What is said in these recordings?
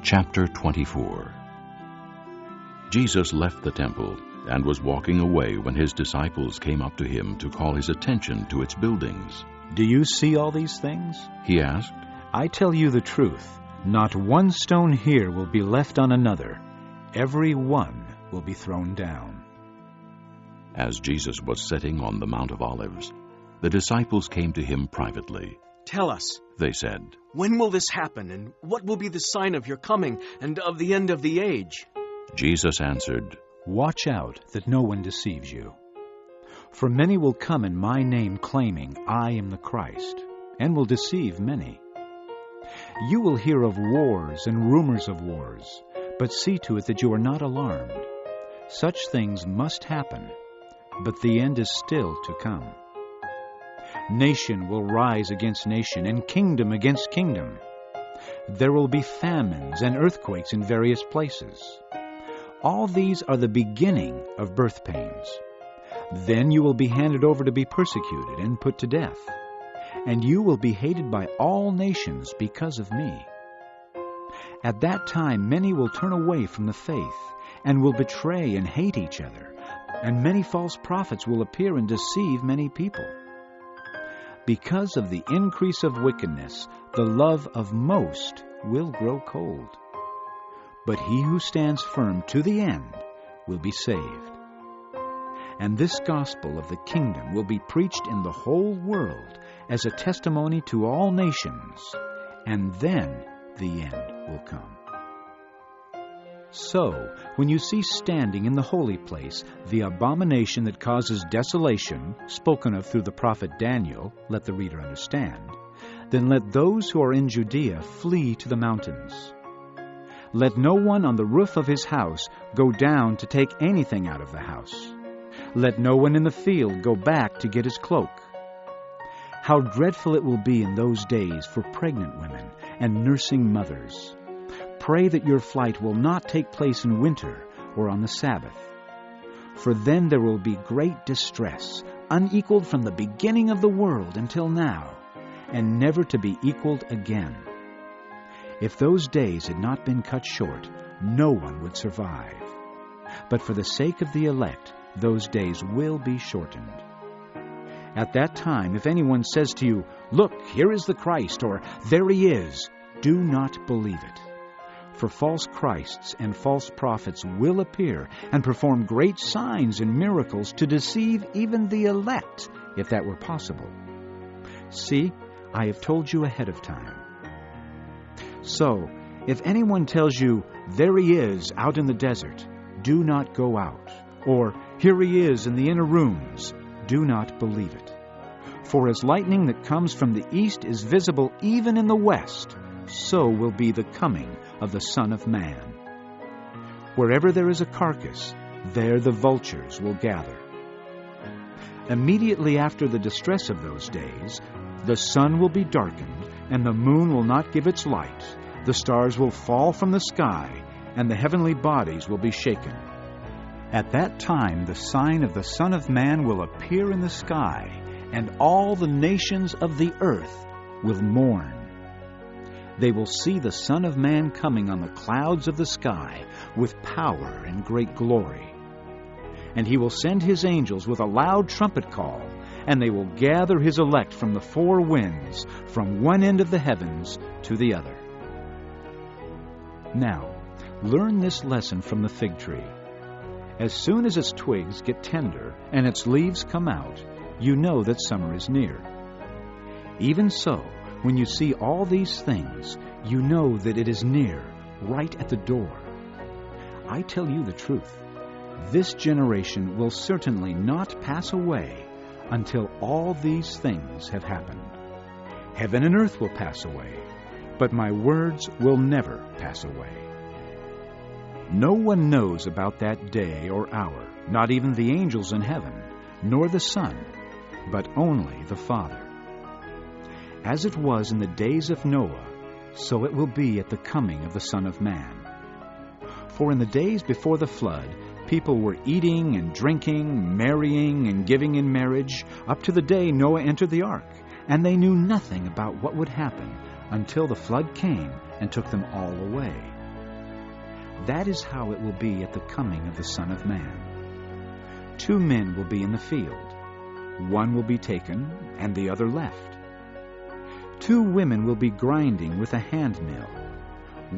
Chapter 24. Jesus left the temple and was walking away when his disciples came up to him to call his attention to its buildings. "Do you see all these things?" He asked. "I tell you the truth, not one stone here will be left on another. Every one will be thrown down." As Jesus was sitting on the Mount of Olives, the disciples came to him privately. "Tell us," they said, "when will this happen, and what will be the sign of your coming and of the end of the age?" Jesus answered, "Watch out that no one deceives you. For many will come in my name claiming, 'I am the Christ,' and will deceive many. You will hear of wars and rumors of wars, but see to it that you are not alarmed. Such things must happen, but the end is still to come. Nation will rise against nation, and kingdom against kingdom. There will be famines and earthquakes in various places. All these are the beginning of birth pains. Then you will be handed over to be persecuted and put to death, and you will be hated by all nations because of me. At that time many will turn away from the faith, and will betray and hate each other, and many false prophets will appear and deceive many people. Because of the increase of wickedness, the love of most will grow cold. But he who stands firm to the end will be saved. And this gospel of the kingdom will be preached in the whole world as a testimony to all nations, and then the end will come. So, when you see standing in the holy place the abomination that causes desolation, spoken of through the prophet Daniel, let the reader understand, then let those who are in Judea flee to the mountains. Let no one on the roof of his house go down to take anything out of the house. Let no one in the field go back to get his cloak. How dreadful it will be in those days for pregnant women and nursing mothers. Pray that your flight will not take place in winter or on the Sabbath. For then there will be great distress, unequaled from the beginning of the world until now, and never to be equaled again. If those days had not been cut short, no one would survive. But for the sake of the elect, those days will be shortened. At that time, if anyone says to you, 'Look, here is the Christ,' or 'There he is,' do not believe it. For false Christs and false prophets will appear and perform great signs and miracles to deceive even the elect, if that were possible. See, I have told you ahead of time. So, if anyone tells you, 'There he is out in the desert,' do not go out. Or, 'Here he is in the inner rooms,' do not believe it. For as lightning that comes from the east is visible even in the west, so will be the coming of the Son of Man. Wherever there is a carcass, there the vultures will gather. Immediately after the distress of those days, the sun will be darkened, and the moon will not give its light. The stars will fall from the sky, and the heavenly bodies will be shaken. At that time the sign of the Son of Man will appear in the sky, and all the nations of the earth will mourn. They will see the Son of Man coming on the clouds of the sky with power and great glory. And he will send his angels with a loud trumpet call, and they will gather his elect from the four winds, from one end of the heavens to the other." Now, learn this lesson from the fig tree. As soon as its twigs get tender and its leaves come out, you know that summer is near. Even so, when you see all these things, you know that it is near, right at the door. I tell you the truth. This generation will certainly not pass away until all these things have happened. Heaven and earth will pass away, but my words will never pass away. No one knows about that day or hour, not even the angels in heaven, nor the Son, but only the Father. As it was in the days of Noah, so it will be at the coming of the Son of Man. For in the days before the flood, people were eating and drinking, marrying and giving in marriage, up to the day Noah entered the ark, and they knew nothing about what would happen until the flood came and took them all away. That is how it will be at the coming of the Son of Man. 2 men will be in the field. One will be taken, and the other left. 2 women will be grinding with a hand mill.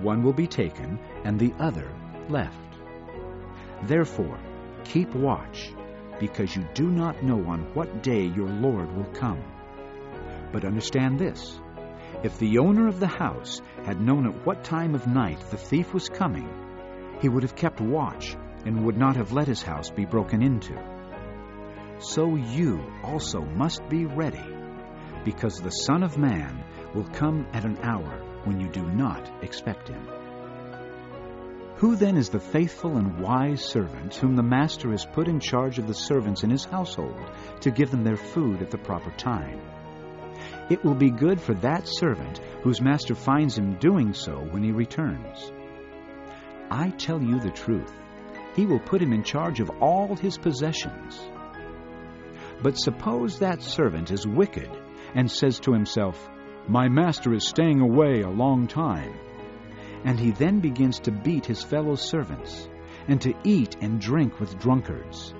One will be taken, and the other left. Therefore, keep watch, because you do not know on what day your Lord will come. But understand this: if the owner of the house had known at what time of night the thief was coming, he would have kept watch and would not have let his house be broken into. So you also must be ready, because the Son of Man will come at an hour when you do not expect him. Who then is the faithful and wise servant whom the master has put in charge of the servants in his household to give them their food at the proper time? It will be good for that servant whose master finds him doing so when he returns. I tell you the truth, he will put him in charge of all his possessions. But suppose that servant is wicked and says to himself, "My master is staying away a long time," and he then begins to beat his fellow servants and to eat and drink with drunkards.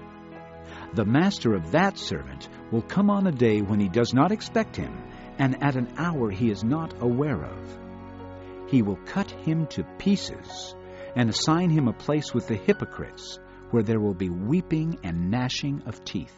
The master of that servant will come on a day when he does not expect him, and at an hour he is not aware of. He will cut him to pieces and assign him a place with the hypocrites, where there will be weeping and gnashing of teeth.